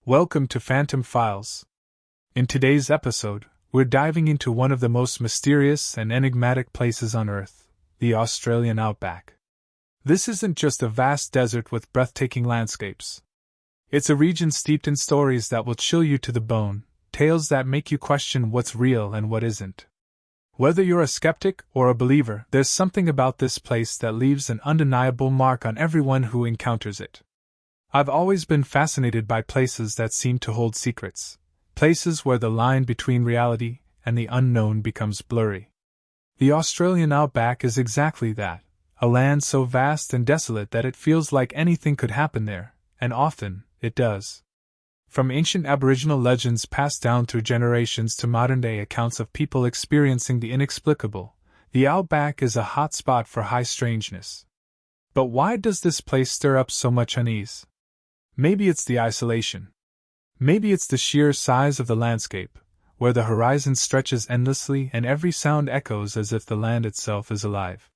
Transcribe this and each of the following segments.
Welcome to Phantom Files. In today's episode, we're diving into one of the most mysterious and enigmatic places on Earth, the Australian Outback. This isn't just a vast desert with breathtaking landscapes. It's a region steeped in stories that will chill you to the bone, tales that make you question what's real and what isn't. Whether you're a skeptic or a believer, there's something about this place that leaves an undeniable mark on everyone who encounters it. I've always been fascinated by places that seem to hold secrets, places where the line between reality and the unknown becomes blurry. The Australian Outback is exactly that, a land so vast and desolate that it feels like anything could happen there, and often, it does. From ancient Aboriginal legends passed down through generations to modern-day accounts of people experiencing the inexplicable, the Outback is a hotspot for high strangeness. But why does this place stir up so much unease? Maybe it's the isolation. Maybe it's the sheer size of the landscape, where the horizon stretches endlessly and every sound echoes as if the land itself is alive.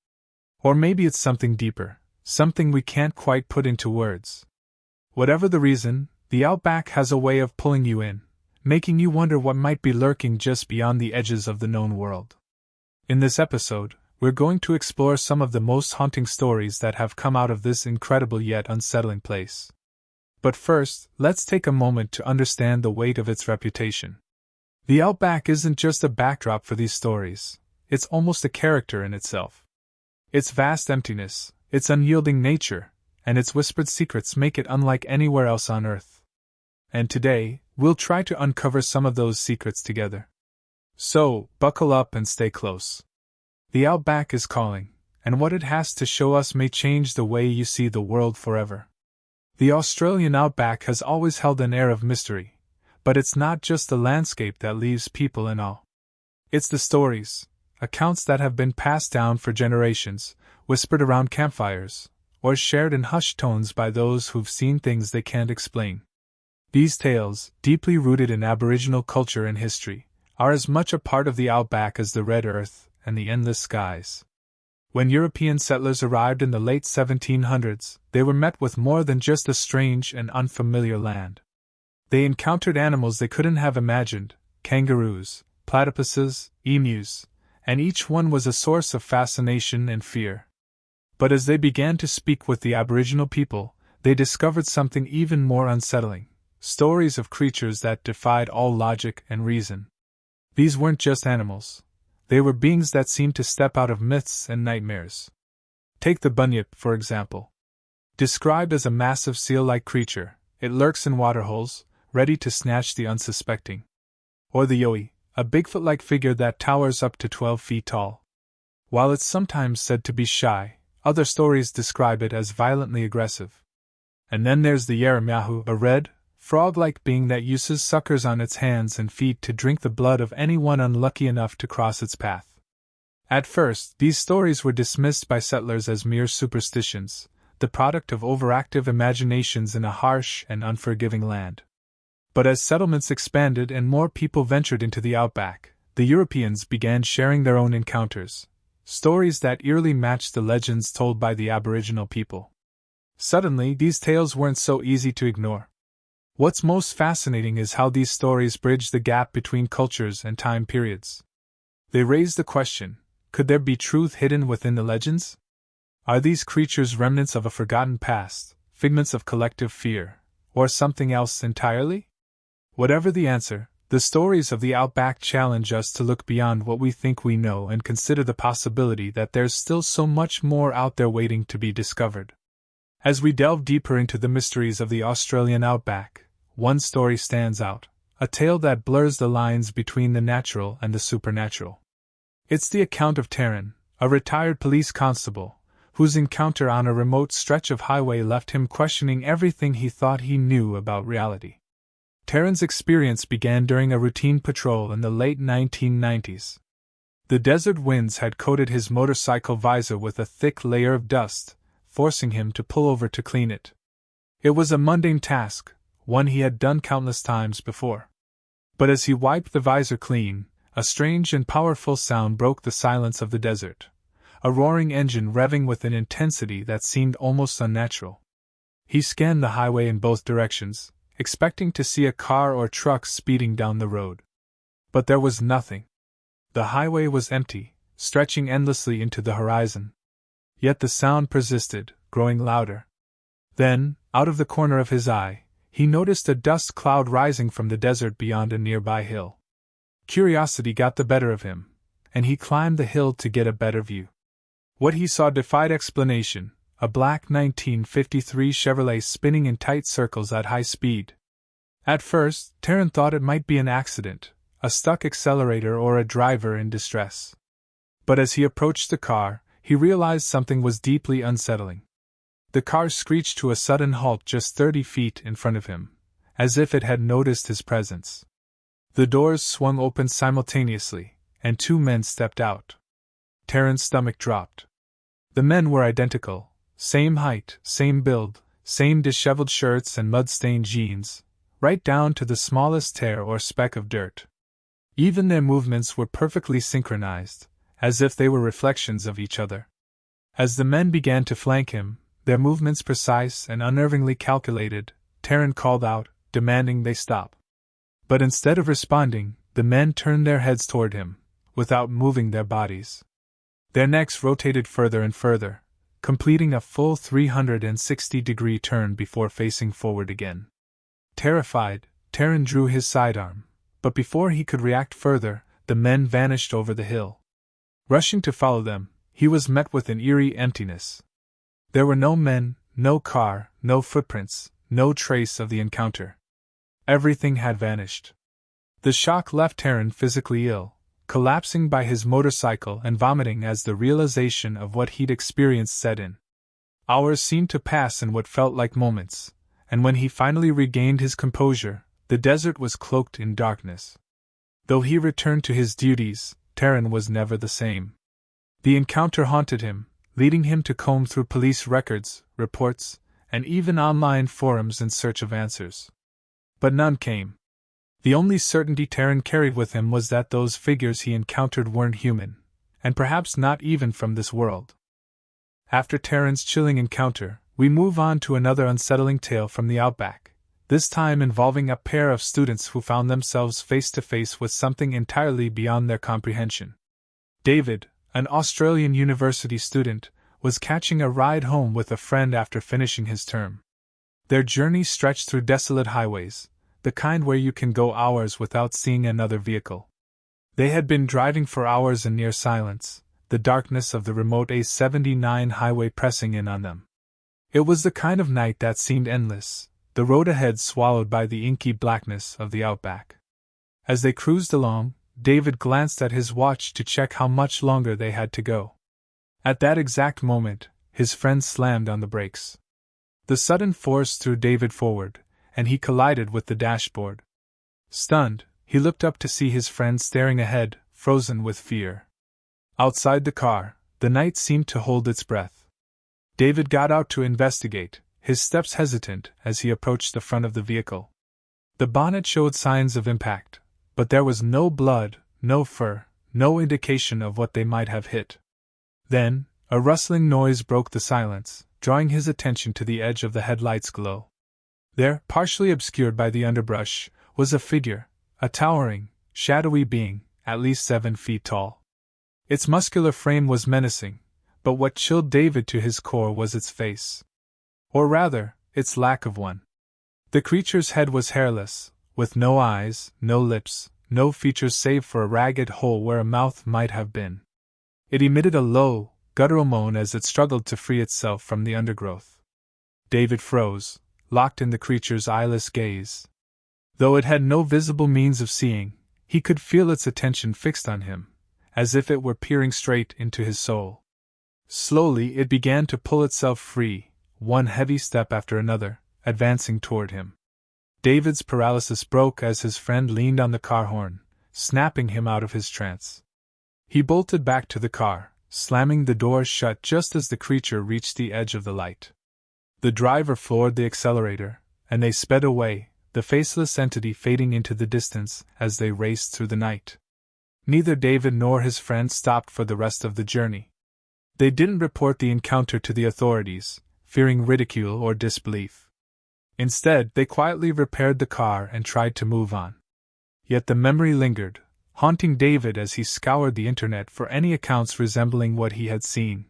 Or maybe it's something deeper, something we can't quite put into words. Whatever the reason, the Outback has a way of pulling you in, making you wonder what might be lurking just beyond the edges of the known world. In this episode, we're going to explore some of the most haunting stories that have come out of this incredible yet unsettling place. But first, let's take a moment to understand the weight of its reputation. The Outback isn't just a backdrop for these stories, it's almost a character in itself. Its vast emptiness, its unyielding nature, and its whispered secrets make it unlike anywhere else on Earth. And today, we'll try to uncover some of those secrets together. So, buckle up and stay close. The Outback is calling, and what it has to show us may change the way you see the world forever. The Australian Outback has always held an air of mystery, but it's not just the landscape that leaves people in awe. It's the stories, accounts that have been passed down for generations, whispered around campfires, or shared in hushed tones by those who've seen things they can't explain. These tales, deeply rooted in Aboriginal culture and history, are as much a part of the Outback as the red earth and the endless skies. When European settlers arrived in the late 1700s, they were met with more than just a strange and unfamiliar land. They encountered animals they couldn't have imagined: kangaroos, platypuses, emus, and each one was a source of fascination and fear. But as they began to speak with the Aboriginal people, they discovered something even more unsettling: stories of creatures that defied all logic and reason. These weren't just animals. They were beings that seemed to step out of myths and nightmares. Take the Bunyip, for example. Described as a massive seal-like creature, it lurks in waterholes, ready to snatch the unsuspecting. Or the Yowie, a Bigfoot-like figure that towers up to 12 feet tall. While it's sometimes said to be shy, other stories describe it as violently aggressive. And then there's the Yaram-Yahu, a red, frog-like being that uses suckers on its hands and feet to drink the blood of anyone unlucky enough to cross its path. At first, these stories were dismissed by settlers as mere superstitions, the product of overactive imaginations in a harsh and unforgiving land. But as settlements expanded and more people ventured into the Outback, the Europeans began sharing their own encounters, stories that eerily matched the legends told by the Aboriginal people. Suddenly, these tales weren't so easy to ignore. What's most fascinating is how these stories bridge the gap between cultures and time periods. They raise the question: could there be truth hidden within the legends? Are these creatures remnants of a forgotten past, figments of collective fear, or something else entirely? Whatever the answer, the stories of the Outback challenge us to look beyond what we think we know and consider the possibility that there's still so much more out there waiting to be discovered. As we delve deeper into the mysteries of the Australian Outback, one story stands out, a tale that blurs the lines between the natural and the supernatural. It's the account of Taryn, a retired police constable, whose encounter on a remote stretch of highway left him questioning everything he thought he knew about reality. Taryn's experience began during a routine patrol in the late 1990s. The desert winds had coated his motorcycle visor with a thick layer of dust, forcing him to pull over to clean it. It was a mundane task, one he had done countless times before. But as he wiped the visor clean, a strange and powerful sound broke the silence of the desert, a roaring engine revving with an intensity that seemed almost unnatural. He scanned the highway in both directions, expecting to see a car or truck speeding down the road. But there was nothing. The highway was empty, stretching endlessly into the horizon. Yet the sound persisted, growing louder. Then, out of the corner of his eye, he noticed a dust cloud rising from the desert beyond a nearby hill. Curiosity got the better of him, and he climbed the hill to get a better view. What he saw defied explanation, a black 1953 Chevrolet spinning in tight circles at high speed. At first, Taryn thought it might be an accident, a stuck accelerator or a driver in distress. But as he approached the car, he realized something was deeply unsettling. The car screeched to a sudden halt just 30 feet in front of him, as if it had noticed his presence. The doors swung open simultaneously, and two men stepped out. Taryn's stomach dropped. The men were identical, same height, same build, same disheveled shirts and mud-stained jeans, right down to the smallest tear or speck of dirt. Even their movements were perfectly synchronized, as if they were reflections of each other. As the men began to flank him, their movements precise and unnervingly calculated, Taryn called out, demanding they stop. But instead of responding, the men turned their heads toward him, without moving their bodies. Their necks rotated further and further, completing a full 360-degree turn before facing forward again. Terrified, Taryn drew his sidearm, but before he could react further, the men vanished over the hill. Rushing to follow them, he was met with an eerie emptiness. There were no men, no car, no footprints, no trace of the encounter. Everything had vanished. The shock left Taryn physically ill, collapsing by his motorcycle and vomiting as the realization of what he'd experienced set in. Hours seemed to pass in what felt like moments, and when he finally regained his composure, the desert was cloaked in darkness. Though he returned to his duties, Taryn was never the same. The encounter haunted him, leading him to comb through police records, reports, and even online forums in search of answers. But none came. The only certainty Taryn carried with him was that those figures he encountered weren't human, and perhaps not even from this world. After Taryn's chilling encounter, we move on to another unsettling tale from the Outback, this time involving a pair of students who found themselves face to face with something entirely beyond their comprehension. David, an Australian university student, was catching a ride home with a friend after finishing his term. Their journey stretched through desolate highways, the kind where you can go hours without seeing another vehicle. They had been driving for hours in near silence, the darkness of the remote A79 highway pressing in on them. It was the kind of night that seemed endless, the road ahead swallowed by the inky blackness of the outback. As they cruised along, David glanced at his watch to check how much longer they had to go. At that exact moment, his friend slammed on the brakes. The sudden force threw David forward, and he collided with the dashboard. Stunned, he looked up to see his friend staring ahead, frozen with fear. Outside the car, the night seemed to hold its breath. David got out to investigate, his steps hesitant as he approached the front of the vehicle. The bonnet showed signs of impact, but there was no blood, no fur, no indication of what they might have hit. Then, a rustling noise broke the silence, drawing his attention to the edge of the headlight's glow. There, partially obscured by the underbrush, was a figure, a towering, shadowy being, at least 7 feet tall. Its muscular frame was menacing, but what chilled David to his core was its face. Or rather, its lack of one. The creature's head was hairless, with no eyes, no lips, no features save for a ragged hole where a mouth might have been. It emitted a low, guttural moan as it struggled to free itself from the undergrowth. David froze, locked in the creature's eyeless gaze. Though it had no visible means of seeing, he could feel its attention fixed on him, as if it were peering straight into his soul. Slowly it began to pull itself free, one heavy step after another, advancing toward him. David's paralysis broke as his friend leaned on the car horn, snapping him out of his trance. He bolted back to the car, slamming the door shut just as the creature reached the edge of the light. The driver floored the accelerator, and they sped away, the faceless entity fading into the distance as they raced through the night. Neither David nor his friend stopped for the rest of the journey. They didn't report the encounter to the authorities, fearing ridicule or disbelief. Instead, they quietly repaired the car and tried to move on. Yet the memory lingered, haunting David as he scoured the internet for any accounts resembling what he had seen.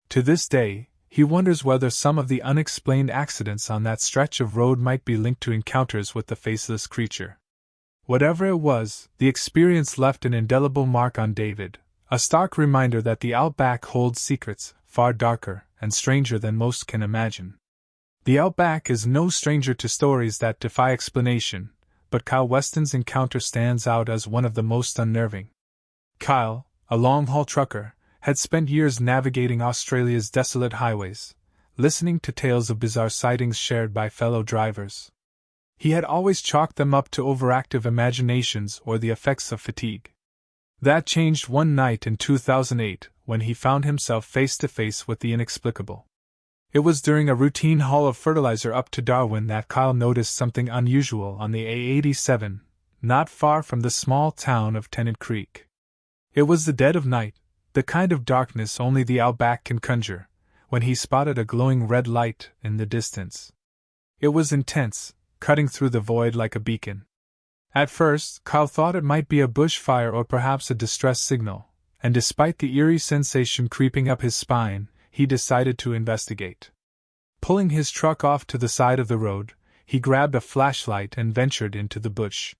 To this day, he wonders whether some of the unexplained accidents on that stretch of road might be linked to encounters with the faceless creature. Whatever it was, the experience left an indelible mark on David, a stark reminder that the Outback holds secrets far darker and stranger than most can imagine. The Outback is no stranger to stories that defy explanation, but Kyle Weston's encounter stands out as one of the most unnerving. Kyle, a long-haul trucker, had spent years navigating Australia's desolate highways, listening to tales of bizarre sightings shared by fellow drivers. He had always chalked them up to overactive imaginations or the effects of fatigue. That changed one night in 2008 when he found himself face to face with the inexplicable. It was during a routine haul of fertilizer up to Darwin that Kyle noticed something unusual on the A87, not far from the small town of Tennant Creek. It was the dead of night, the kind of darkness only the Outback can conjure, when he spotted a glowing red light in the distance. It was intense, cutting through the void like a beacon. At first, Kyle thought it might be a bushfire or perhaps a distress signal, and despite the eerie sensation creeping up his spine, he decided to investigate. Pulling his truck off to the side of the road, he grabbed a flashlight and ventured into the bush.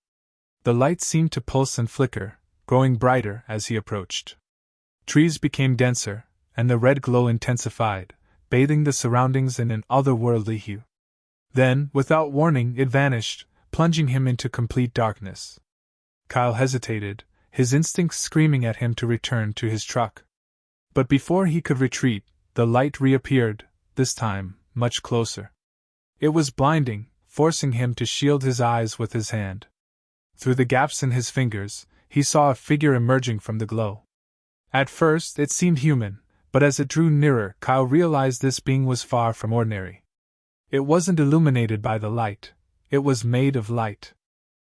The light seemed to pulse and flicker, growing brighter as he approached. Trees became denser, and the red glow intensified, bathing the surroundings in an otherworldly hue. Then, without warning, it vanished, plunging him into complete darkness. Kyle hesitated, his instincts screaming at him to return to his truck. But before he could retreat, the light reappeared, this time, much closer. It was blinding, forcing him to shield his eyes with his hand. Through the gaps in his fingers, he saw a figure emerging from the glow. At first, it seemed human, but as it drew nearer, Kyle realized this being was far from ordinary. It wasn't illuminated by the light, it was made of light.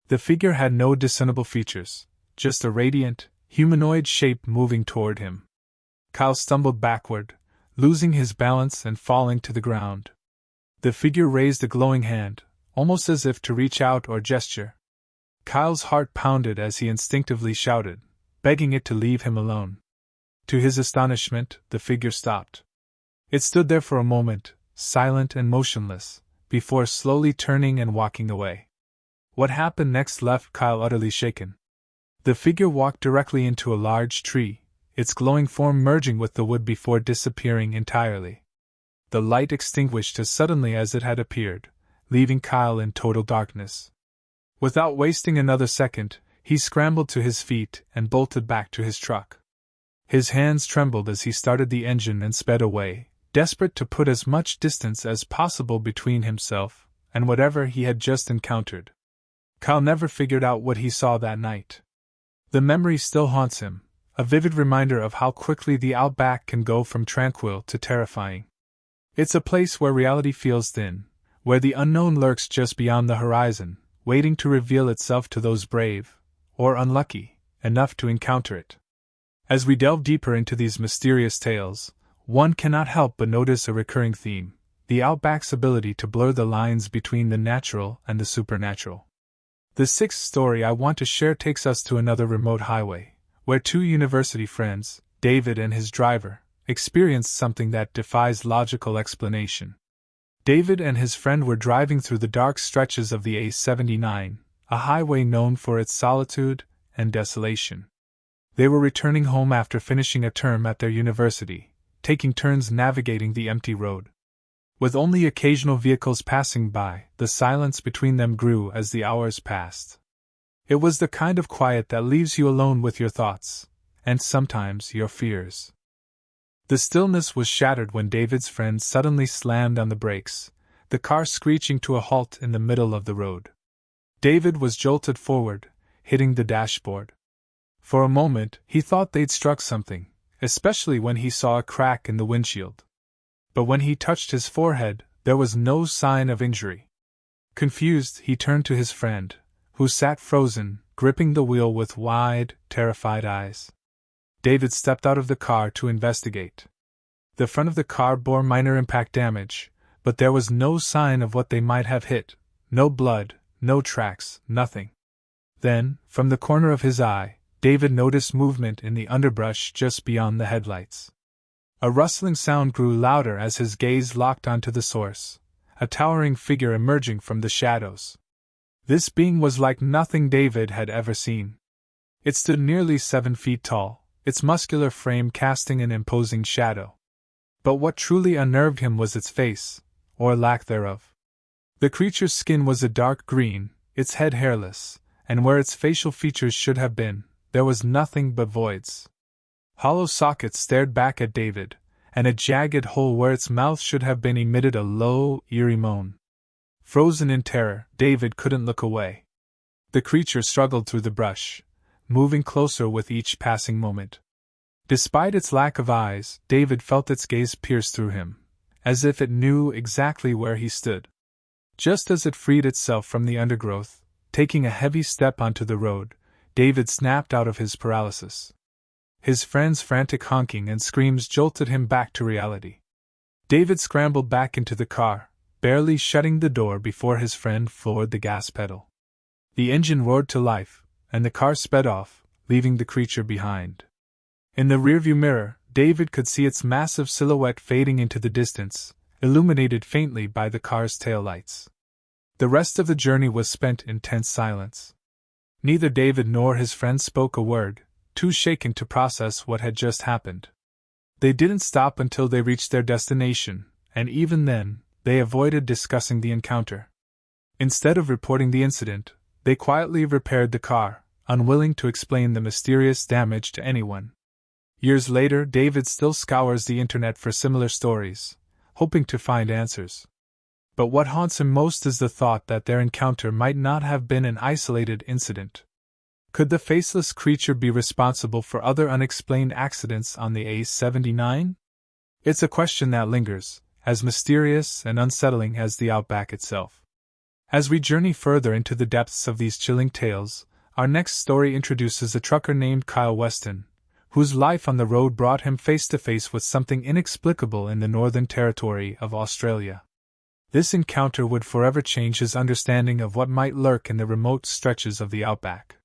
The figure had no discernible features, just a radiant, humanoid shape moving toward him. Kyle stumbled backward, losing his balance and falling to the ground. The figure raised a glowing hand, almost as if to reach out or gesture. Kyle's heart pounded as he instinctively shouted, begging it to leave him alone. To his astonishment, the figure stopped. It stood there for a moment, silent and motionless, before slowly turning and walking away. What happened next left Kyle utterly shaken. The figure walked directly into a large tree, its glowing form merging with the wood before disappearing entirely. The light extinguished as suddenly as it had appeared, leaving Kyle in total darkness. Without wasting another second, he scrambled to his feet and bolted back to his truck. His hands trembled as he started the engine and sped away, desperate to put as much distance as possible between himself and whatever he had just encountered. Kyle never figured out what he saw that night. The memory still haunts him, a vivid reminder of how quickly the Outback can go from tranquil to terrifying. It's a place where reality feels thin, where the unknown lurks just beyond the horizon, waiting to reveal itself to those brave, or unlucky, enough to encounter it. As we delve deeper into these mysterious tales, one cannot help but notice a recurring theme: the Outback's ability to blur the lines between the natural and the supernatural. The sixth story I want to share takes us to another remote highway, where two university friends, David and his driver, experienced something that defies logical explanation. David and his friend were driving through the dark stretches of the A79, a highway known for its solitude and desolation. They were returning home after finishing a term at their university, taking turns navigating the empty road. With only occasional vehicles passing by, the silence between them grew as the hours passed. It was the kind of quiet that leaves you alone with your thoughts, and sometimes your fears. The stillness was shattered when David's friend suddenly slammed on the brakes, the car screeching to a halt in the middle of the road. David was jolted forward, hitting the dashboard. For a moment, he thought they'd struck something, especially when he saw a crack in the windshield. But when he touched his forehead, there was no sign of injury. Confused, he turned to his friend, who sat frozen, gripping the wheel with wide, terrified eyes. David stepped out of the car to investigate. The front of the car bore minor impact damage, but there was no sign of what they might have hit, no blood, no tracks, nothing. Then, from the corner of his eye, David noticed movement in the underbrush just beyond the headlights. A rustling sound grew louder as his gaze locked onto the source, a towering figure emerging from the shadows. This being was like nothing David had ever seen. It stood nearly 7 feet tall, its muscular frame casting an imposing shadow. But what truly unnerved him was its face, or lack thereof. The creature's skin was a dark green, its head hairless, and where its facial features should have been, there was nothing but voids. Hollow sockets stared back at David, and a jagged hole where its mouth should have been emitted a low, eerie moan. Frozen in terror, David couldn't look away. The creature struggled through the brush, moving closer with each passing moment. Despite its lack of eyes, David felt its gaze pierce through him, as if it knew exactly where he stood. Just as it freed itself from the undergrowth, taking a heavy step onto the road, David snapped out of his paralysis. His friend's frantic honking and screams jolted him back to reality. David scrambled back into the car, barely shutting the door before his friend floored the gas pedal. The engine roared to life, and the car sped off, leaving the creature behind. In the rearview mirror, David could see its massive silhouette fading into the distance, illuminated faintly by the car's taillights. The rest of the journey was spent in tense silence. Neither David nor his friend spoke a word, too shaken to process what had just happened. They didn't stop until they reached their destination, and even then, they avoided discussing the encounter. Instead of reporting the incident, they quietly repaired the car, unwilling to explain the mysterious damage to anyone. Years later, David still scours the internet for similar stories, hoping to find answers. But what haunts him most is the thought that their encounter might not have been an isolated incident. Could the faceless creature be responsible for other unexplained accidents on the A79? It's a question that lingers, as mysterious and unsettling as the Outback itself. As we journey further into the depths of these chilling tales, our next story introduces a trucker named Kyle Weston, whose life on the road brought him face to face with something inexplicable in the Northern Territory of Australia. This encounter would forever change his understanding of what might lurk in the remote stretches of the Outback.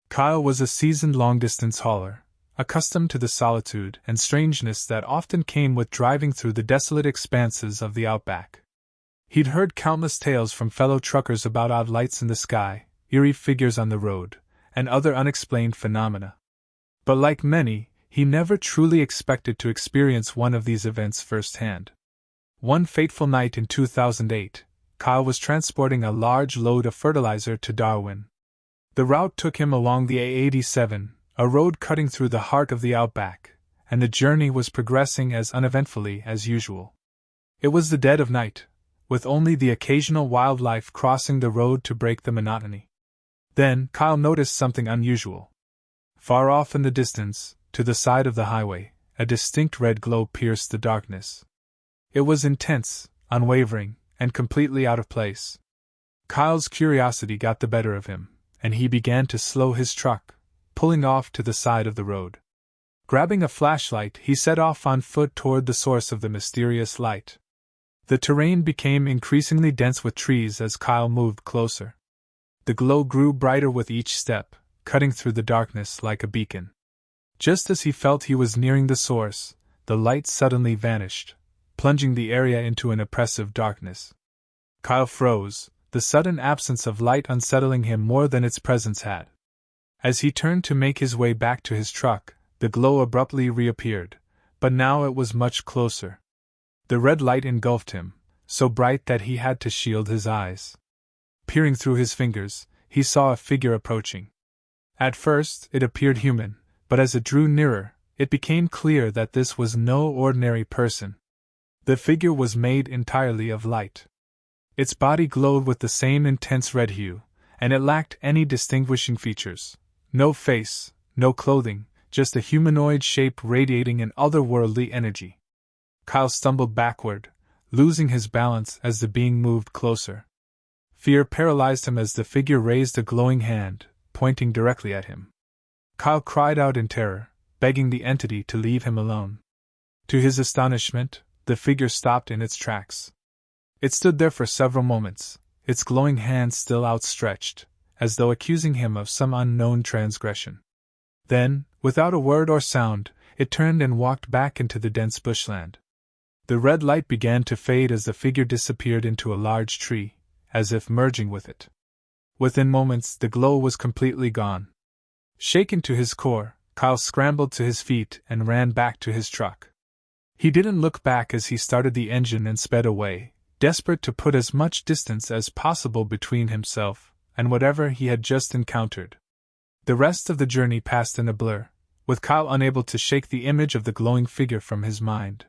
Kyle was a seasoned long-distance hauler, accustomed to the solitude and strangeness that often came with driving through the desolate expanses of the Outback. He'd heard countless tales from fellow truckers about odd lights in the sky, eerie figures on the road, and other unexplained phenomena. But like many, he never truly expected to experience one of these events firsthand. One fateful night in 2008, Kyle was transporting a large load of fertilizer to Darwin. The route took him along the A87, a road cutting through the heart of the Outback, and the journey was progressing as uneventfully as usual. It was the dead of night, with only the occasional wildlife crossing the road to break the monotony. Then, Kyle noticed something unusual. Far off in the distance, to the side of the highway, a distinct red glow pierced the darkness. It was intense, unwavering, and completely out of place. Kyle's curiosity got the better of him, and he began to slow his truck, pulling off to the side of the road. Grabbing a flashlight, he set off on foot toward the source of the mysterious light. The terrain became increasingly dense with trees as Kyle moved closer. The glow grew brighter with each step, cutting through the darkness like a beacon. Just as he felt he was nearing the source, the light suddenly vanished, plunging the area into an oppressive darkness. Kyle froze, the sudden absence of light unsettling him more than its presence had. As he turned to make his way back to his truck, the glow abruptly reappeared, but now it was much closer. The red light engulfed him, so bright that he had to shield his eyes. Peering through his fingers, he saw a figure approaching. At first, it appeared human, but as it drew nearer, it became clear that this was no ordinary person. The figure was made entirely of light. Its body glowed with the same intense red hue, and it lacked any distinguishing features. No face, no clothing, just a humanoid shape radiating an otherworldly energy. Kyle stumbled backward, losing his balance as the being moved closer. Fear paralyzed him as the figure raised a glowing hand, pointing directly at him. Kyle cried out in terror, begging the entity to leave him alone. To his astonishment, the figure stopped in its tracks. It stood there for several moments, its glowing hand still outstretched, as though accusing him of some unknown transgression. Then, without a word or sound, it turned and walked back into the dense bushland. The red light began to fade as the figure disappeared into a large tree, as if merging with it. Within moments, the glow was completely gone. Shaken to his core, Kyle scrambled to his feet and ran back to his truck. He didn't look back as he started the engine and sped away, desperate to put as much distance as possible between himself and whatever he had just encountered. The rest of the journey passed in a blur, with Kyle unable to shake the image of the glowing figure from his mind.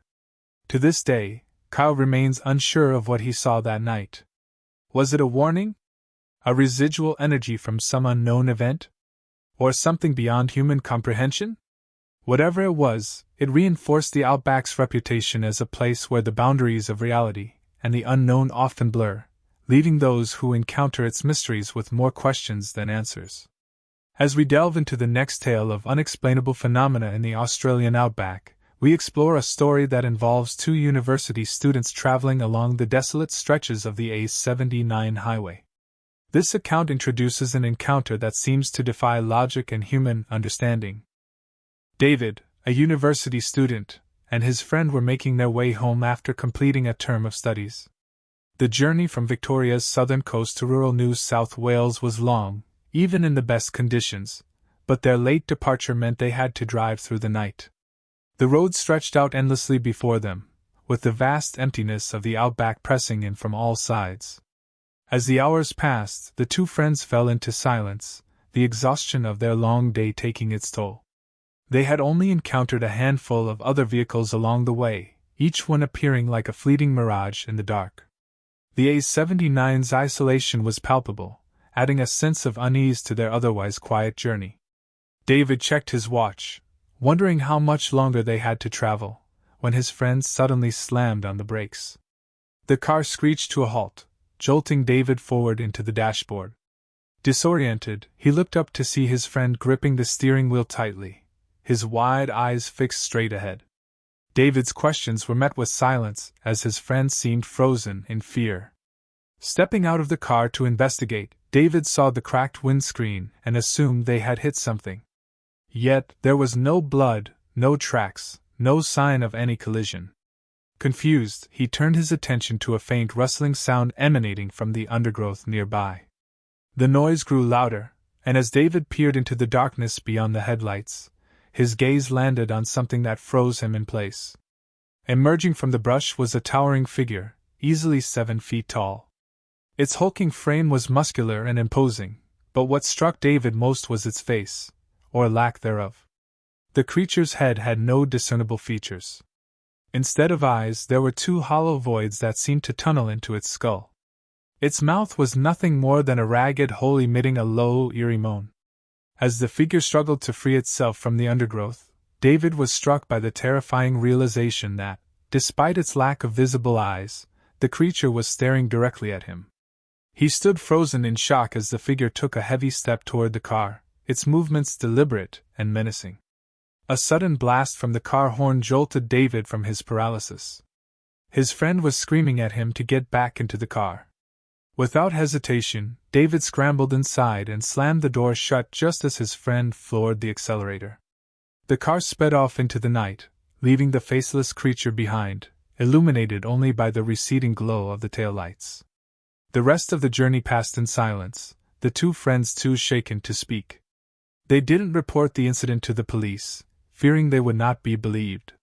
To this day, Kyle remains unsure of what he saw that night. Was it a warning? A residual energy from some unknown event? Or something beyond human comprehension? Whatever it was, it reinforced the Outback's reputation as a place where the boundaries of reality and the unknown often blur, leaving those who encounter its mysteries with more questions than answers. As we delve into the next tale of unexplainable phenomena in the Australian Outback, we explore a story that involves two university students traveling along the desolate stretches of the A79 highway. This account introduces an encounter that seems to defy logic and human understanding. David, a university student, and his friend were making their way home after completing a term of studies. The journey from Victoria's southern coast to rural New South Wales was long, even in the best conditions, but their late departure meant they had to drive through the night. The road stretched out endlessly before them, with the vast emptiness of the outback pressing in from all sides. As the hours passed, the two friends fell into silence, the exhaustion of their long day taking its toll. They had only encountered a handful of other vehicles along the way, each one appearing like a fleeting mirage in the dark. The A79's isolation was palpable, adding a sense of unease to their otherwise quiet journey. David checked his watch, wondering how much longer they had to travel, when his friend suddenly slammed on the brakes. The car screeched to a halt, jolting David forward into the dashboard. Disoriented, he looked up to see his friend gripping the steering wheel tightly, his wide eyes fixed straight ahead. David's questions were met with silence as his friend seemed frozen in fear. Stepping out of the car to investigate, David saw the cracked windscreen and assumed they had hit something. Yet, there was no blood, no tracks, no sign of any collision. Confused, he turned his attention to a faint rustling sound emanating from the undergrowth nearby. The noise grew louder, and as David peered into the darkness beyond the headlights, his gaze landed on something that froze him in place. Emerging from the brush was a towering figure, easily 7 feet tall. Its hulking frame was muscular and imposing, but what struck David most was its face, or lack thereof. The creature's head had no discernible features. Instead of eyes, there were two hollow voids that seemed to tunnel into its skull. Its mouth was nothing more than a ragged hole emitting a low, eerie moan. As the figure struggled to free itself from the undergrowth, David was struck by the terrifying realization that, despite its lack of visible eyes, the creature was staring directly at him. He stood frozen in shock as the figure took a heavy step toward the car, its movements deliberate and menacing. A sudden blast from the car horn jolted David from his paralysis. His friend was screaming at him to get back into the car. Without hesitation, David scrambled inside and slammed the door shut just as his friend floored the accelerator. The car sped off into the night, leaving the faceless creature behind, illuminated only by the receding glow of the taillights. The rest of the journey passed in silence, the two friends too shaken to speak. They didn't report the incident to the police, fearing they would not be believed.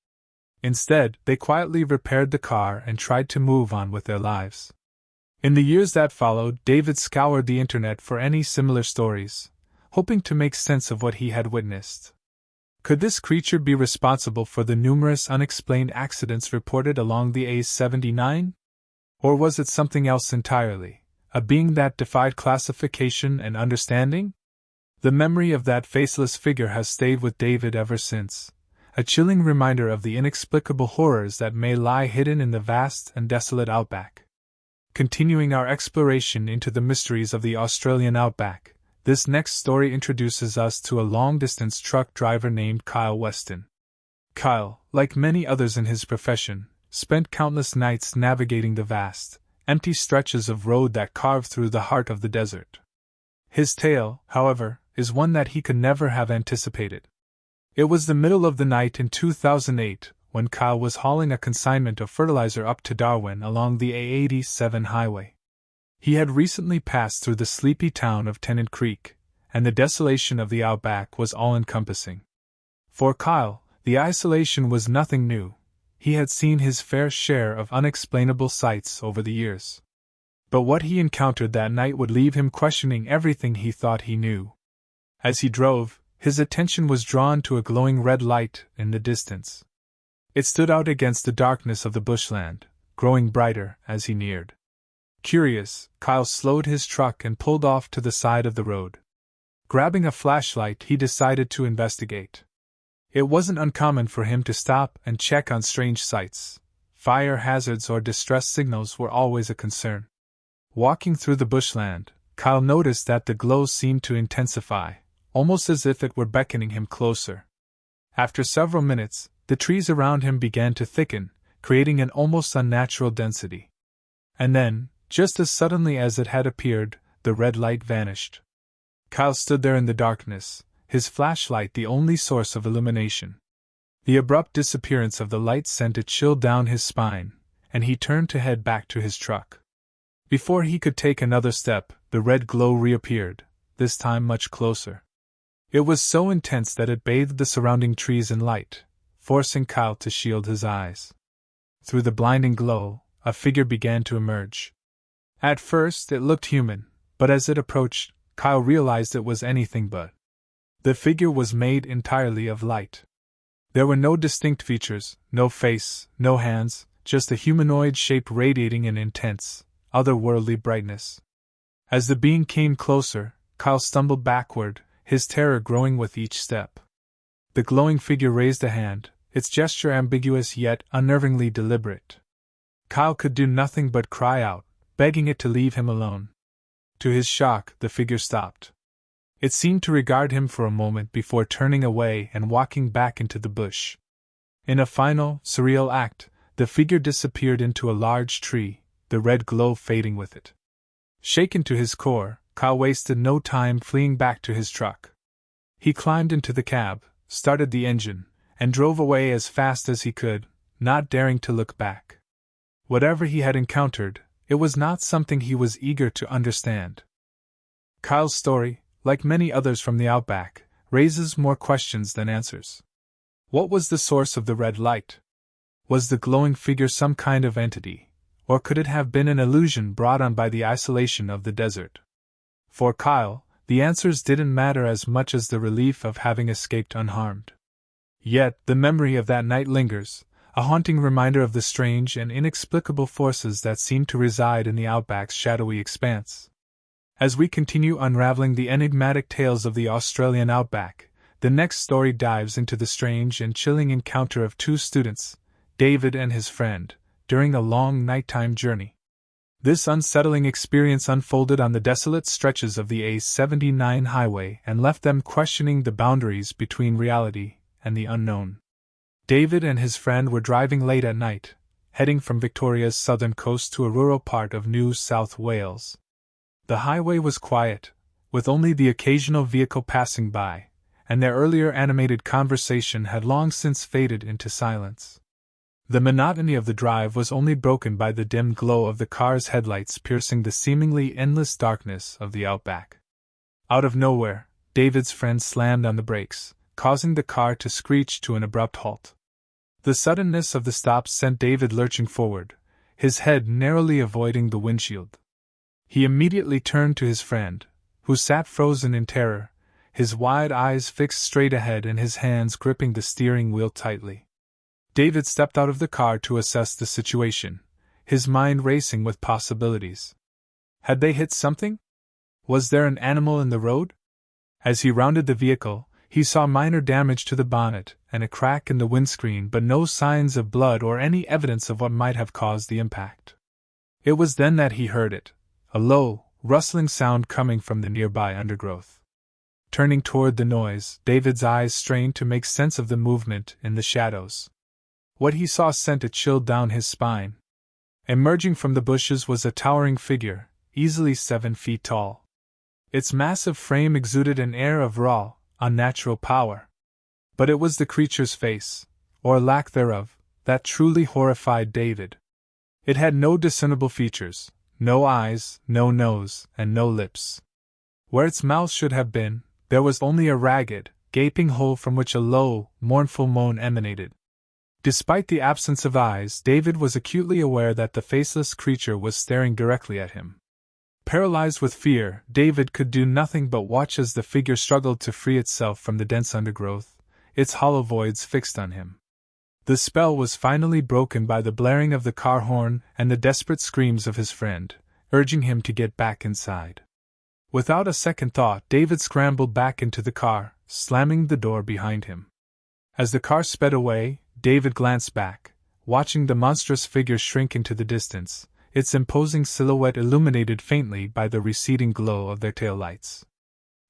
Instead, they quietly repaired the car and tried to move on with their lives. In the years that followed, David scoured the internet for any similar stories, hoping to make sense of what he had witnessed. Could this creature be responsible for the numerous unexplained accidents reported along the A79? Or was it something else entirely, a being that defied classification and understanding? The memory of that faceless figure has stayed with David ever since, a chilling reminder of the inexplicable horrors that may lie hidden in the vast and desolate outback. Continuing our exploration into the mysteries of the Australian outback, this next story introduces us to a long-distance truck driver named Kyle Weston. Kyle, like many others in his profession, spent countless nights navigating the vast empty stretches of road that carved through the heart of the desert. His tale, however, is one that he could never have anticipated. It was the middle of the night in 2008 when Kyle was hauling a consignment of fertilizer up to Darwin along the A87 highway. He had recently passed through the sleepy town of Tennant Creek, and the desolation of the outback was all-encompassing. For Kyle, the isolation was nothing new. He had seen his fair share of unexplainable sights over the years. But what he encountered that night would leave him questioning everything he thought he knew. As he drove, his attention was drawn to a glowing red light in the distance. It stood out against the darkness of the bushland, growing brighter as he neared. Curious, Kyle slowed his truck and pulled off to the side of the road. Grabbing a flashlight, he decided to investigate. It wasn't uncommon for him to stop and check on strange sights. Fire hazards or distress signals were always a concern. Walking through the bushland, Kyle noticed that the glow seemed to intensify, almost as if it were beckoning him closer. After several minutes, the trees around him began to thicken, creating an almost unnatural density. And then, just as suddenly as it had appeared, the red light vanished. Kyle stood there in the darkness, his flashlight the only source of illumination. The abrupt disappearance of the light sent a chill down his spine, and he turned to head back to his truck. Before he could take another step, the red glow reappeared, this time much closer. It was so intense that it bathed the surrounding trees in light, forcing Kyle to shield his eyes. Through the blinding glow, a figure began to emerge. At first it looked human, but as it approached, Kyle realized it was anything but. The figure was made entirely of light. There were no distinct features, no face, no hands, just a humanoid shape radiating an intense, otherworldly brightness. As the being came closer, Kyle stumbled backward, his terror growing with each step. The glowing figure raised a hand, its gesture ambiguous yet unnervingly deliberate. Kyle could do nothing but cry out, begging it to leave him alone. To his shock, the figure stopped. It seemed to regard him for a moment before turning away and walking back into the bush. In a final, surreal act, the figure disappeared into a large tree, the red glow fading with it. Shaken to his core, Kyle wasted no time fleeing back to his truck. He climbed into the cab, started the engine, and drove away as fast as he could, not daring to look back. Whatever he had encountered, it was not something he was eager to understand. Kyle's story, like many others from the outback, raises more questions than answers. What was the source of the red light? Was the glowing figure some kind of entity, or could it have been an illusion brought on by the isolation of the desert? For Kyle, the answers didn't matter as much as the relief of having escaped unharmed. Yet, the memory of that night lingers, a haunting reminder of the strange and inexplicable forces that seem to reside in the outback's shadowy expanse. As we continue unraveling the enigmatic tales of the Australian outback, the next story dives into the strange and chilling encounter of two students, David and his friend, during a long nighttime journey. This unsettling experience unfolded on the desolate stretches of the A79 highway and left them questioning the boundaries between reality and the unknown. David and his friend were driving late at night, heading from Victoria's southern coast to a rural part of New South Wales. The highway was quiet, with only the occasional vehicle passing by, and their earlier animated conversation had long since faded into silence. The monotony of the drive was only broken by the dim glow of the car's headlights piercing the seemingly endless darkness of the outback. Out of nowhere, David's friend slammed on the brakes, causing the car to screech to an abrupt halt. The suddenness of the stop sent David lurching forward, his head narrowly avoiding the windshield. He immediately turned to his friend, who sat frozen in terror, his wide eyes fixed straight ahead and his hands gripping the steering wheel tightly. David stepped out of the car to assess the situation, his mind racing with possibilities. Had they hit something? Was there an animal in the road? As he rounded the vehicle, he saw minor damage to the bonnet and a crack in the windscreen, but no signs of blood or any evidence of what might have caused the impact. It was then that he heard it. A low, rustling sound coming from the nearby undergrowth. Turning toward the noise, David's eyes strained to make sense of the movement in the shadows. What he saw sent a chill down his spine. Emerging from the bushes was a towering figure, easily 7 feet tall. Its massive frame exuded an air of raw, unnatural power. But it was the creature's face, or lack thereof, that truly horrified David. It had no discernible features, no eyes, no nose, and no lips. Where its mouth should have been, there was only a ragged, gaping hole from which a low, mournful moan emanated. Despite the absence of eyes, David was acutely aware that the faceless creature was staring directly at him. Paralyzed with fear, David could do nothing but watch as the figure struggled to free itself from the dense undergrowth, its hollow voids fixed on him. The spell was finally broken by the blaring of the car horn and the desperate screams of his friend, urging him to get back inside. Without a second thought, David scrambled back into the car, slamming the door behind him. As the car sped away, David glanced back, watching the monstrous figure shrink into the distance, its imposing silhouette illuminated faintly by the receding glow of their taillights.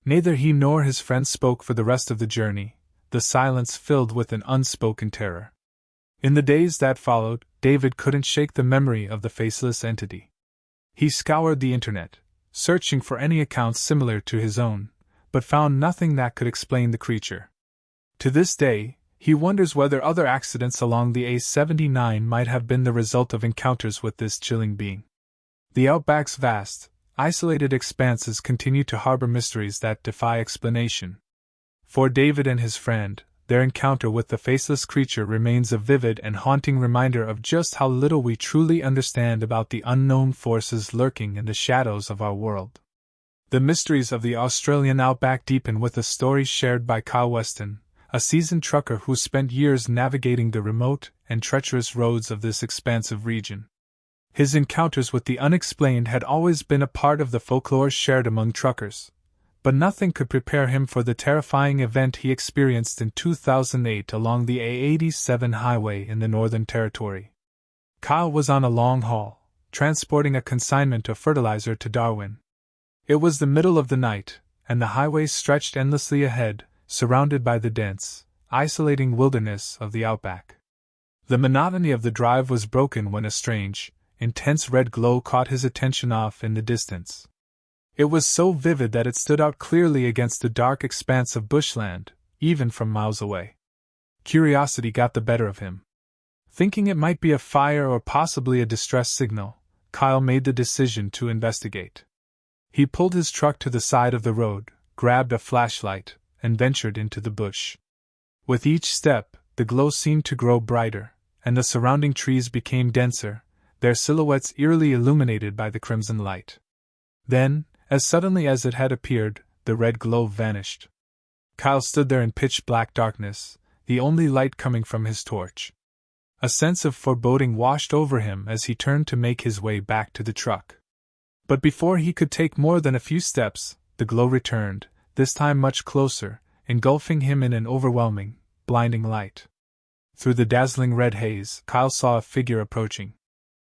Neither he nor his friend spoke for the rest of the journey, the silence filled with an unspoken terror. In the days that followed, David couldn't shake the memory of the faceless entity. He scoured the internet, searching for any accounts similar to his own, but found nothing that could explain the creature. To this day, he wonders whether other accidents along the A79 might have been the result of encounters with this chilling being. The Outback's vast, isolated expanses continue to harbor mysteries that defy explanation. For David and his friend, their encounter with the faceless creature remains a vivid and haunting reminder of just how little we truly understand about the unknown forces lurking in the shadows of our world. The mysteries of the Australian Outback deepen with the stories shared by Kyle Weston, a seasoned trucker who spent years navigating the remote and treacherous roads of this expansive region. His encounters with the unexplained had always been a part of the folklore shared among truckers, but nothing could prepare him for the terrifying event he experienced in 2008 along the A87 highway in the Northern Territory. Kyle was on a long haul, transporting a consignment of fertilizer to Darwin. It was the middle of the night, and the highway stretched endlessly ahead, surrounded by the dense, isolating wilderness of the outback. The monotony of the drive was broken when a strange, intense red glow caught his attention off in the distance. It was so vivid that it stood out clearly against the dark expanse of bushland, even from miles away. Curiosity got the better of him. Thinking it might be a fire or possibly a distress signal, Kyle made the decision to investigate. He pulled his truck to the side of the road, grabbed a flashlight, and ventured into the bush. With each step, the glow seemed to grow brighter, and the surrounding trees became denser, their silhouettes eerily illuminated by the crimson light. Then, as suddenly as it had appeared, the red glow vanished. Kyle stood there in pitch-black darkness, the only light coming from his torch. A sense of foreboding washed over him as he turned to make his way back to the truck. But before he could take more than a few steps, the glow returned, this time much closer, engulfing him in an overwhelming, blinding light. Through the dazzling red haze, Kyle saw a figure approaching.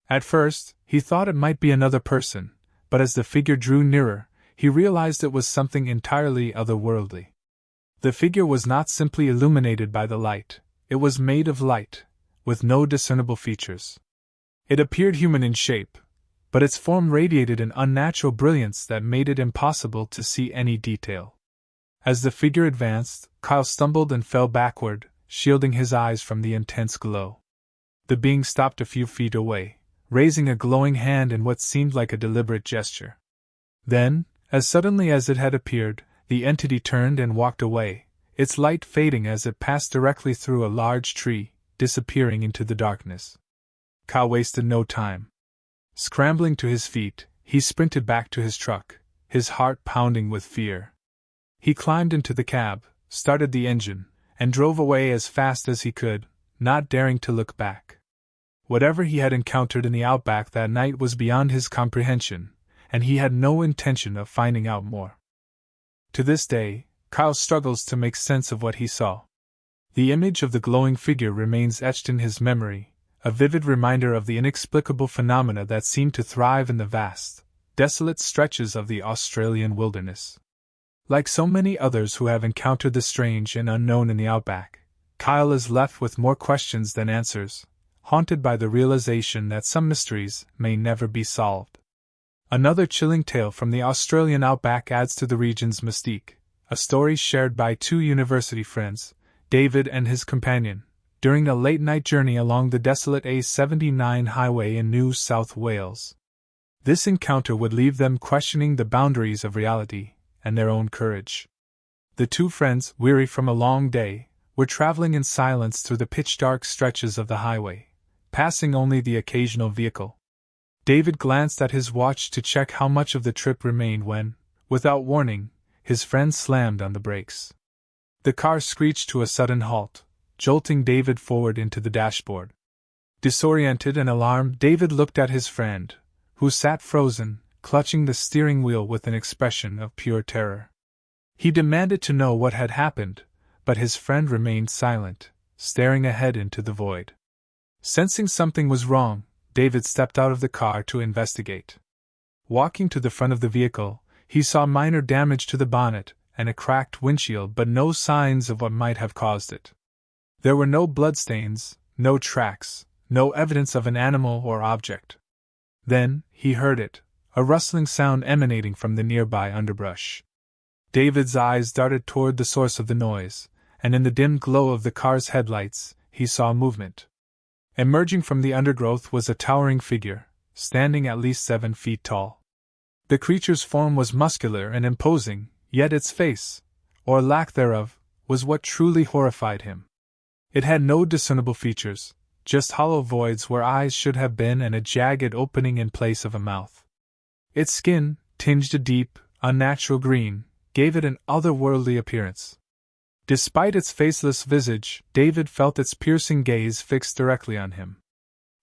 At first, he thought it might be another person, but as the figure drew nearer, he realized it was something entirely otherworldly. The figure was not simply illuminated by the light, it was made of light, with no discernible features. It appeared human in shape, but its form radiated an unnatural brilliance that made it impossible to see any detail. As the figure advanced, Kyle stumbled and fell backward, shielding his eyes from the intense glow. The being stopped a few feet away, raising a glowing hand in what seemed like a deliberate gesture. Then, as suddenly as it had appeared, the entity turned and walked away, its light fading as it passed directly through a large tree, disappearing into the darkness. Kyle wasted no time. Scrambling to his feet, he sprinted back to his truck, his heart pounding with fear. He climbed into the cab, started the engine, and drove away as fast as he could, not daring to look back. Whatever he had encountered in the outback that night was beyond his comprehension, and he had no intention of finding out more. To this day, Kyle struggles to make sense of what he saw. The image of the glowing figure remains etched in his memory, a vivid reminder of the inexplicable phenomena that seem to thrive in the vast, desolate stretches of the Australian wilderness. Like so many others who have encountered the strange and unknown in the outback, Kyle is left with more questions than answers, haunted by the realization that some mysteries may never be solved. Another chilling tale from the Australian Outback adds to the region's mystique, a story shared by two university friends, David and his companion, during a late-night journey along the desolate A79 highway in New South Wales. This encounter would leave them questioning the boundaries of reality and their own courage. The two friends, weary from a long day, were traveling in silence through the pitch-dark stretches of the highway, passing only the occasional vehicle. David glanced at his watch to check how much of the trip remained when, without warning, his friend slammed on the brakes. The car screeched to a sudden halt, jolting David forward into the dashboard. Disoriented and alarmed, David looked at his friend, who sat frozen, clutching the steering wheel with an expression of pure terror. He demanded to know what had happened, but his friend remained silent, staring ahead into the void. Sensing something was wrong, David stepped out of the car to investigate. Walking to the front of the vehicle, he saw minor damage to the bonnet and a cracked windshield, but no signs of what might have caused it. There were no bloodstains, no tracks, no evidence of an animal or object. Then, he heard it, a rustling sound emanating from the nearby underbrush. David's eyes darted toward the source of the noise, and in the dim glow of the car's headlights, he saw movement. Emerging from the undergrowth was a towering figure, standing at least 7 feet tall. The creature's form was muscular and imposing, yet its face, or lack thereof, was what truly horrified him. It had no discernible features, just hollow voids where eyes should have been and a jagged opening in place of a mouth. Its skin, tinged a deep, unnatural green, gave it an otherworldly appearance. Despite its faceless visage, David felt its piercing gaze fixed directly on him.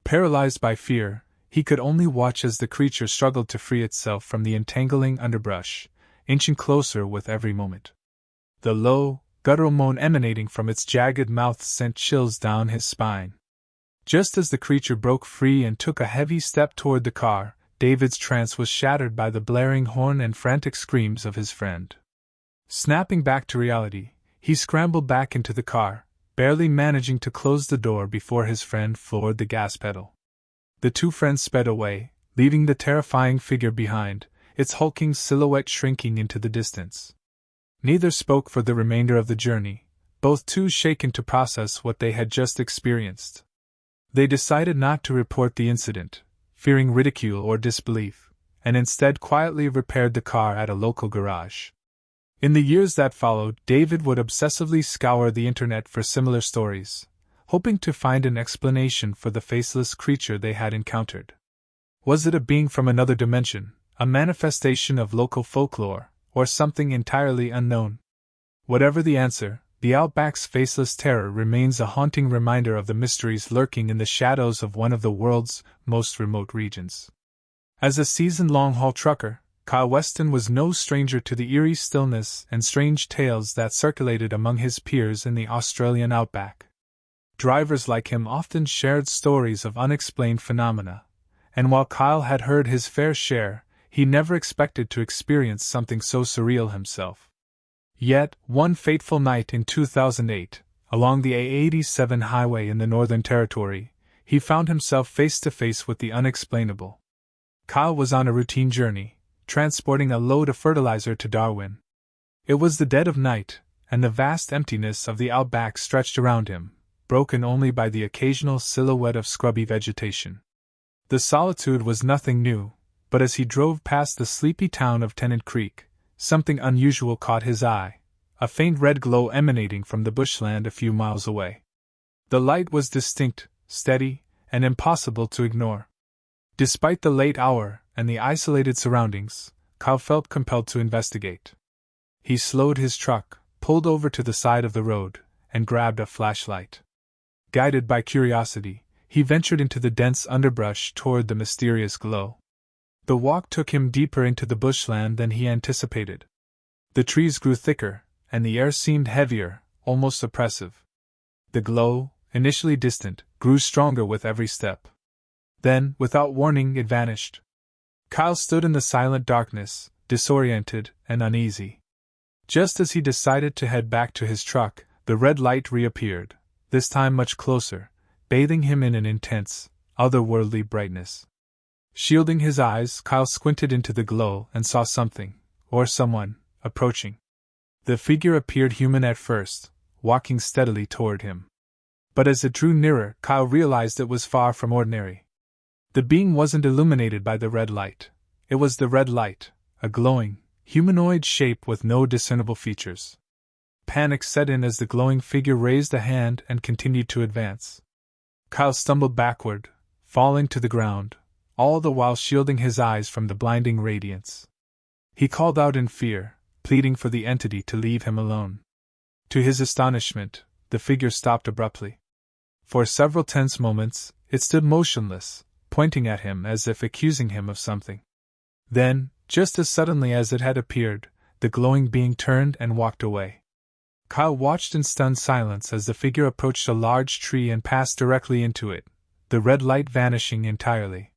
Paralyzed by fear, he could only watch as the creature struggled to free itself from the entangling underbrush, inching closer with every moment. The low, guttural moan emanating from its jagged mouth sent chills down his spine. Just as the creature broke free and took a heavy step toward the car, David's trance was shattered by the blaring horn and frantic screams of his friend. Snapping back to reality, he scrambled back into the car, barely managing to close the door before his friend floored the gas pedal. The two friends sped away, leaving the terrifying figure behind, its hulking silhouette shrinking into the distance. Neither spoke for the remainder of the journey, both too shaken to process what they had just experienced. They decided not to report the incident, fearing ridicule or disbelief, and instead quietly repaired the car at a local garage. In the years that followed, David would obsessively scour the internet for similar stories, hoping to find an explanation for the faceless creature they had encountered. Was it a being from another dimension, a manifestation of local folklore, or something entirely unknown? Whatever the answer, the Outback's faceless terror remains a haunting reminder of the mysteries lurking in the shadows of one of the world's most remote regions. As a seasoned long-haul trucker, Kyle Weston was no stranger to the eerie stillness and strange tales that circulated among his peers in the Australian Outback. Drivers like him often shared stories of unexplained phenomena, and while Kyle had heard his fair share, he never expected to experience something so surreal himself. Yet, one fateful night in 2008, along the A87 highway in the Northern Territory, he found himself face to face with the unexplainable. Kyle was on a routine journey, transporting a load of fertilizer to Darwin. It was the dead of night, and the vast emptiness of the outback stretched around him, broken only by the occasional silhouette of scrubby vegetation. The solitude was nothing new, but as he drove past the sleepy town of Tennant Creek, something unusual caught his eye, a faint red glow emanating from the bushland a few miles away. The light was distinct, steady, and impossible to ignore. Despite the late hour and the isolated surroundings, Kyle felt compelled to investigate. He slowed his truck, pulled over to the side of the road, and grabbed a flashlight. Guided by curiosity, he ventured into the dense underbrush toward the mysterious glow. The walk took him deeper into the bushland than he anticipated. The trees grew thicker, and the air seemed heavier, almost oppressive. The glow, initially distant, grew stronger with every step. Then, without warning, it vanished. Kyle stood in the silent darkness, disoriented and uneasy. Just as he decided to head back to his truck, the red light reappeared, this time much closer, bathing him in an intense, otherworldly brightness. Shielding his eyes, Kyle squinted into the glow and saw something, or someone, approaching. The figure appeared human at first, walking steadily toward him. But as it drew nearer, Kyle realized it was far from ordinary. The being wasn't illuminated by the red light. It was the red light, a glowing, humanoid shape with no discernible features. Panic set in as the glowing figure raised a hand and continued to advance. Kyle stumbled backward, falling to the ground, all the while shielding his eyes from the blinding radiance. He called out in fear, pleading for the entity to leave him alone. To his astonishment, the figure stopped abruptly. For several tense moments, it stood motionless, pointing at him as if accusing him of something. Then, just as suddenly as it had appeared, the glowing being turned and walked away. Kyle watched in stunned silence as the figure approached a large tree and passed directly into it, the red light vanishing entirely.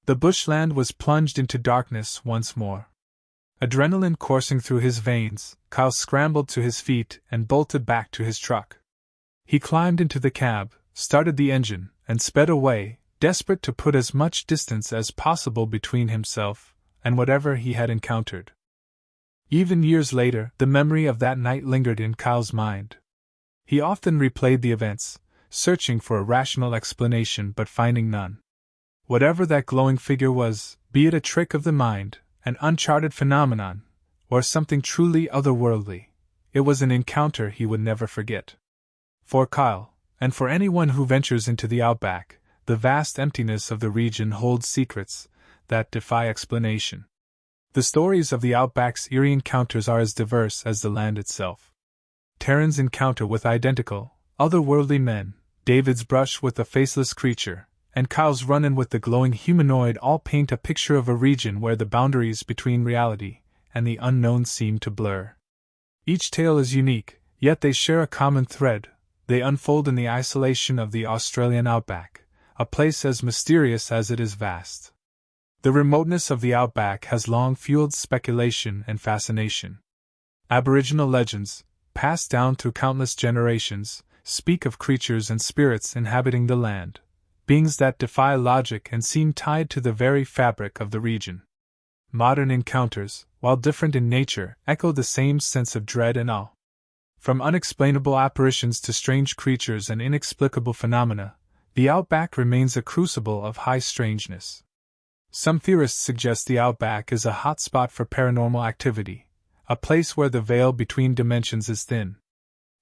The bushland was plunged into darkness once more. Adrenaline coursing through his veins, Kyle scrambled to his feet and bolted back to his truck. He climbed into the cab, started the engine, and sped away, desperate to put as much distance as possible between himself and whatever he had encountered. Even years later, the memory of that night lingered in Kyle's mind. He often replayed the events, searching for a rational explanation but finding none. Whatever that glowing figure was, be it a trick of the mind, an uncharted phenomenon, or something truly otherworldly, it was an encounter he would never forget. For Kyle, and for anyone who ventures into the outback, the vast emptiness of the region holds secrets that defy explanation. The stories of the outback's eerie encounters are as diverse as the land itself. Taryn's encounter with identical, otherworldly men, David's brush with a faceless creature, and Kyle's run-in with the glowing humanoid all paint a picture of a region where the boundaries between reality and the unknown seem to blur. Each tale is unique, yet they share a common thread. They unfold in the isolation of the Australian outback, a place as mysterious as it is vast. The remoteness of the outback has long fueled speculation and fascination. Aboriginal legends, passed down through countless generations, speak of creatures and spirits inhabiting the land, beings that defy logic and seem tied to the very fabric of the region. Modern encounters, while different in nature, echo the same sense of dread and awe. From unexplainable apparitions to strange creatures and inexplicable phenomena, the outback remains a crucible of high strangeness. Some theorists suggest the outback is a hotspot for paranormal activity, a place where the veil between dimensions is thin.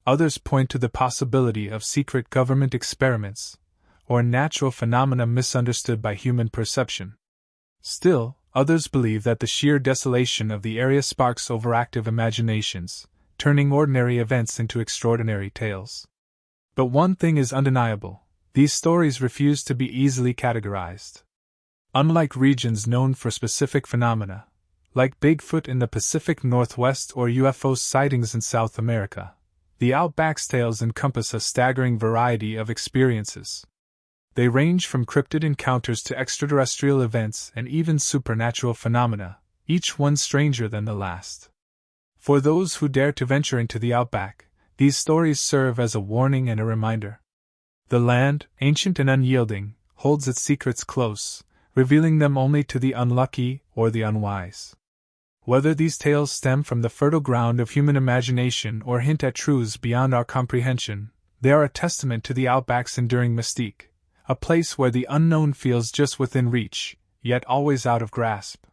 Others point to the possibility of secret government experiments, or natural phenomena misunderstood by human perception. Still, others believe that the sheer desolation of the area sparks overactive imaginations, turning ordinary events into extraordinary tales. But one thing is undeniable: these stories refuse to be easily categorized. Unlike regions known for specific phenomena, like Bigfoot in the Pacific Northwest or UFO sightings in South America, the outback's tales encompass a staggering variety of experiences. They range from cryptid encounters to extraterrestrial events and even supernatural phenomena, each one stranger than the last. For those who dare to venture into the outback, these stories serve as a warning and a reminder. The land, ancient and unyielding, holds its secrets close, revealing them only to the unlucky or the unwise. Whether these tales stem from the fertile ground of human imagination or hint at truths beyond our comprehension, they are a testament to the outback's enduring mystique, a place where the unknown feels just within reach, yet always out of grasp.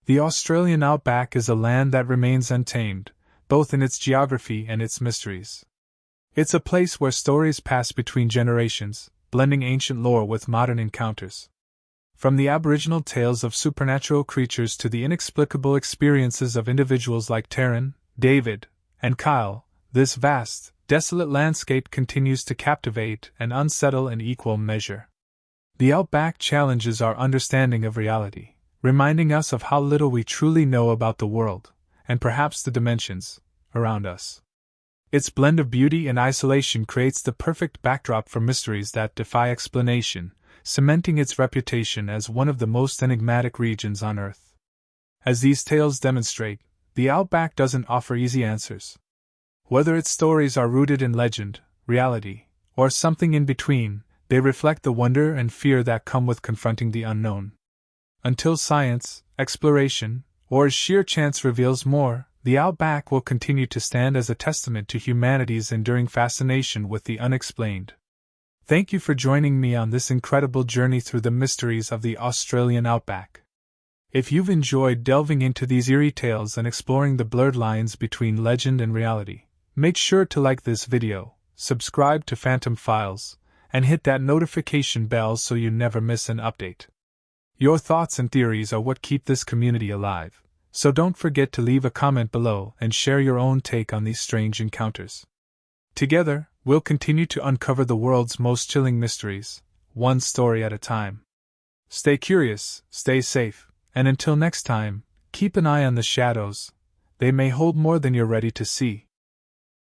The Australian outback is a land that remains untamed, both in its geography and its mysteries. It's a place where stories pass between generations, blending ancient lore with modern encounters. From the Aboriginal tales of supernatural creatures to the inexplicable experiences of individuals like Taryn, David, and Kyle, this vast, desolate landscape continues to captivate and unsettle in equal measure. The outback challenges our understanding of reality, reminding us of how little we truly know about the world, and perhaps the dimensions, around us. Its blend of beauty and isolation creates the perfect backdrop for mysteries that defy explanation, cementing its reputation as one of the most enigmatic regions on Earth. As these tales demonstrate, the outback doesn't offer easy answers. Whether its stories are rooted in legend, reality, or something in between, They reflect the wonder and fear that come with confronting the unknown. Until science, exploration, or sheer chance reveals more, the Outback will continue to stand as a testament to humanity's enduring fascination with the unexplained. Thank you for joining me on this incredible journey through the mysteries of the Australian Outback. If you've enjoyed delving into these eerie tales and exploring the blurred lines between legend and reality, make sure to like this video, subscribe to Phantom Files, and hit that notification bell so you never miss an update. Your thoughts and theories are what keep this community alive, so don't forget to leave a comment below and share your own take on these strange encounters. Together, we'll continue to uncover the world's most chilling mysteries, one story at a time. Stay curious, stay safe, and until next time, keep an eye on the shadows. They may hold more than you're ready to see.